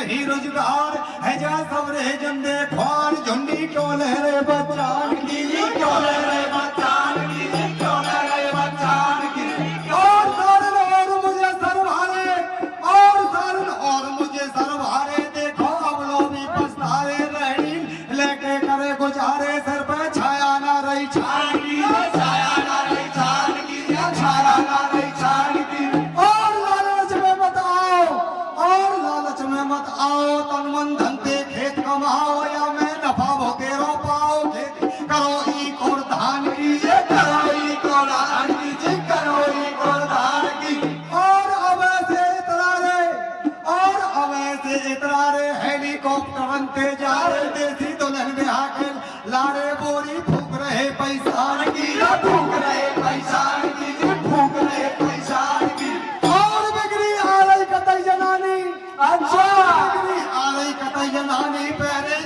नहीं रोजगार है जा सबरे जंदे ख्वार झुंडी क्यों ले रे बच्चान की क्यों ले रे बच्चान की क्यों ले रे बच्चान की और सारन और मुझे सरवारे और सारन और मुझे सरवारे देखो अब लोग भी पछतारे रही लेके करे गुजारे सर पे छाया ना रही छान की छाया ना रही छान की छाया ना रही छान की और लालच में मत आओ तन मन धन से खेत कमाओ या मैं नफा भोकेरो पाओ खेत करो ई कोर धान की ये करो ई कोर धान की जी करो ई कोर धान की और अब ऐसे इतरारे हेलीकॉप्टर ते जा रहे देसी दुल्हन में आके लारे बोरी फूक रहे पैसान की फूक रहे पैसान की जी फूक रहे पैसान की और बिगड़ी आ रही कतई जनानी अच्छा बिगड़ी आ रही कतई जनानी पहले